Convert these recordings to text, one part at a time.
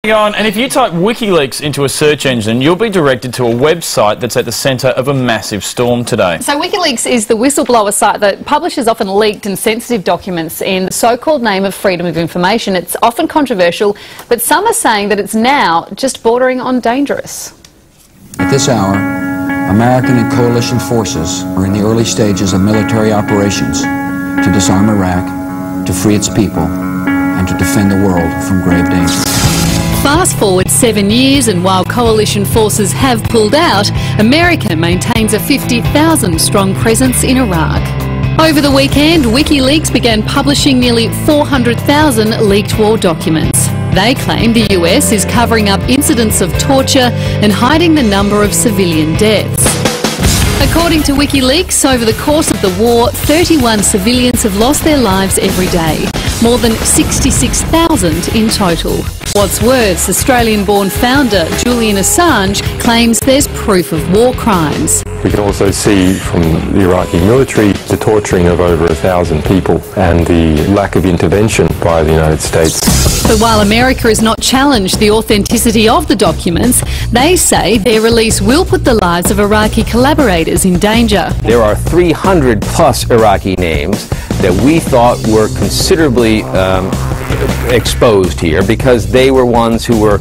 On, and if you type WikiLeaks into a search engine, you'll be directed to a website that's at the centre of a massive storm today. So WikiLeaks is the whistleblower site that publishes often leaked and sensitive documents in the so-called name of freedom of information. It's often controversial, but some are saying that it's now just bordering on dangerous. At this hour, American and coalition forces are in the early stages of military operations to disarm Iraq, to free its people, and to defend the world from grave danger. Fast forward 7 years, and while coalition forces have pulled out, America maintains a 50,000-strong presence in Iraq. Over the weekend, WikiLeaks began publishing nearly 400,000 leaked war documents. They claim the US is covering up incidents of torture and hiding the number of civilian deaths. According to WikiLeaks, over the course of the war, 31 civilians have lost their lives every day, more than 66,000 in total. What's worse, Australian-born founder Julian Assange claims there's proof of war crimes. We can also see from the Iraqi military the torturing of over 1,000 people and the lack of intervention by the United States. But while America has not challenged the authenticity of the documents, they say their release will put the lives of Iraqi collaborators in danger. There are 300 plus Iraqi names that we thought were considerably exposed here because they were ones who were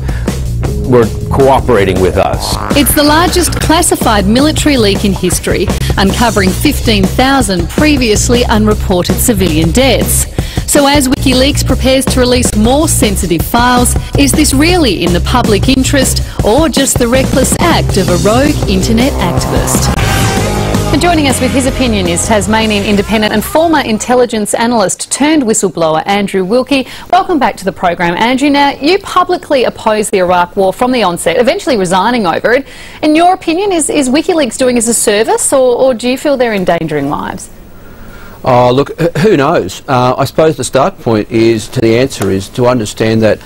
cooperating with us. It's the largest classified military leak in history, uncovering 15,000 previously unreported civilian deaths. So as WikiLeaks prepares to release more sensitive files, is this really in the public interest or just the reckless act of a rogue internet activist? And joining us with his opinion is Tasmanian independent and former intelligence analyst turned whistleblower Andrew Wilkie. Welcome back to the program, Andrew. Now, you publicly opposed the Iraq war from the onset, eventually resigning over it. In your opinion, is WikiLeaks doing us a service, or do you feel they're endangering lives? Oh, look, who knows? I suppose the start point is the answer is to understand that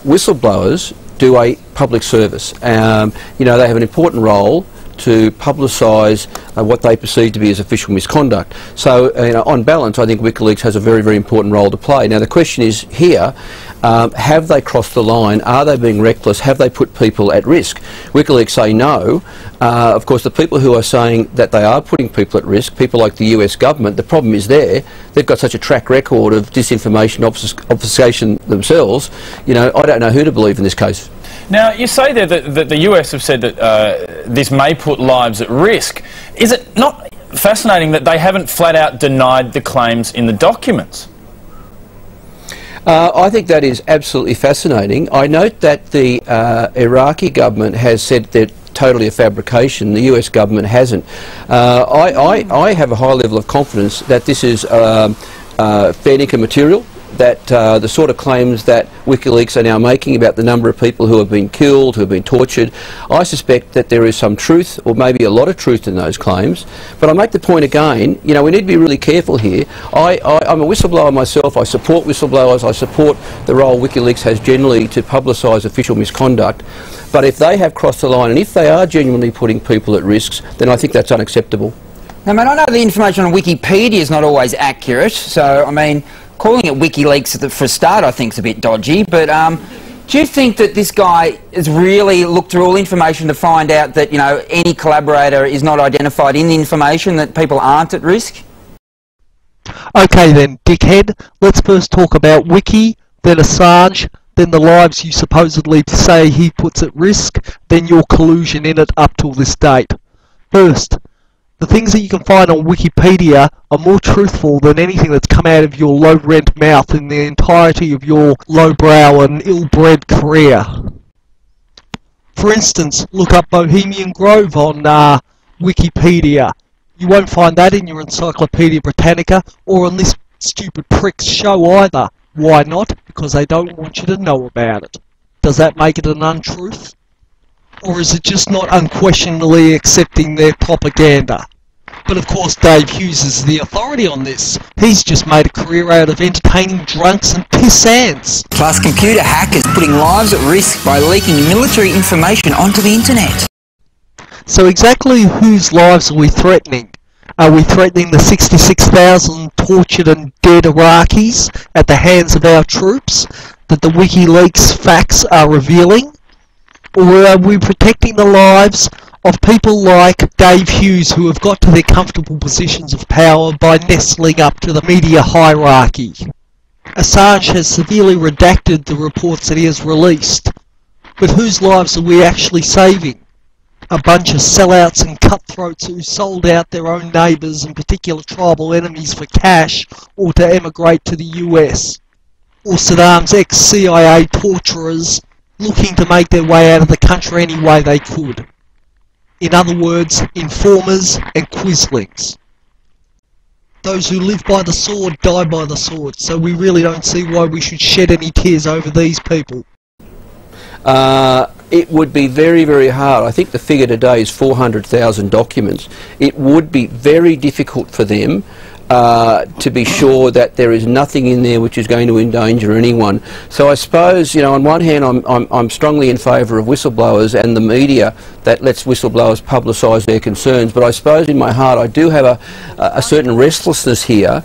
whistleblowers do a public service. You know, they have an important role to publicise what they perceive to be as official misconduct. So, you know, on balance, I think WikiLeaks has a very, very important role to play. Now, the question is here, have they crossed the line? Are they being reckless? Have they put people at risk? WikiLeaks say no. Of course, the people who are saying that they are putting people at risk, people like the US government, the problem is there. They've got such a track record of disinformation obfuscation themselves. You know, I don't know who to believe in this case. Now, you say there that the US have said that this may put lives at risk. Is it not fascinating that they haven't flat out denied the claims in the documents? I think that is absolutely fascinating. I note that the Iraqi government has said that totally a fabrication. The US government hasn't. I have a high level of confidence that this is fair dinkum material, that the sort of claims that WikiLeaks are now making about the number of people who have been killed, who have been tortured, I suspect that there is some truth, or maybe a lot of truth in those claims. But I make the point again, you know, we need to be really careful here. I'm a whistleblower myself. I support whistleblowers. I support the role WikiLeaks has generally to publicise official misconduct. But if they have crossed the line, and if they are genuinely putting people at risks, then I think that's unacceptable. Now, I know the information on Wikipedia is not always accurate, so, I mean, calling it WikiLeaks for a start I think is a bit dodgy, but do you think that this guy has really looked through all information to find out that, you know, any collaborator is not identified in the information, that people aren't at risk? Okay then, dickhead, let's first talk about Wiki, then Assange, then the lives you supposedly say he puts at risk, then your collusion in it up till this date. First, the things that you can find on Wikipedia are more truthful than anything that's come out of your low-rent mouth in the entirety of your lowbrow and ill-bred career. For instance, look up Bohemian Grove on Wikipedia. You won't find that in your Encyclopedia Britannica or on this stupid prick's show either. Why not? Because they don't want you to know about it. Does that make it an untruth? Or is it just not unquestionably accepting their propaganda? But of course Dave Hughes is the authority on this. He's just made a career out of entertaining drunks and pissants. Plus, computer hackers putting lives at risk by leaking military information onto the internet. So exactly whose lives are we threatening? Are we threatening the 66,000 tortured and dead Iraqis at the hands of our troops? that the WikiLeaks facts are revealing? Or are we protecting the lives of people like Dave Hughes, who have got to their comfortable positions of power by nestling up to the media hierarchy? Assange has severely redacted the reports that he has released, but whose lives are we actually saving? A bunch of sellouts and cutthroats who sold out their own neighbours and particular tribal enemies for cash or to emigrate to the US? Or Saddam's ex-CIA torturers looking to make their way out of the country any way they could? In other words, informers and quislings. Those who live by the sword die by the sword, so we really don't see why we should shed any tears over these people. It would be very, very hard. I think the figure today is 400,000 documents. It would be very difficult for them to be sure that there is nothing in there which is going to endanger anyone. So I suppose, you know, on one hand I'm strongly in favour of whistleblowers and the media that lets whistleblowers publicise their concerns, but I suppose in my heart I do have a certain restlessness here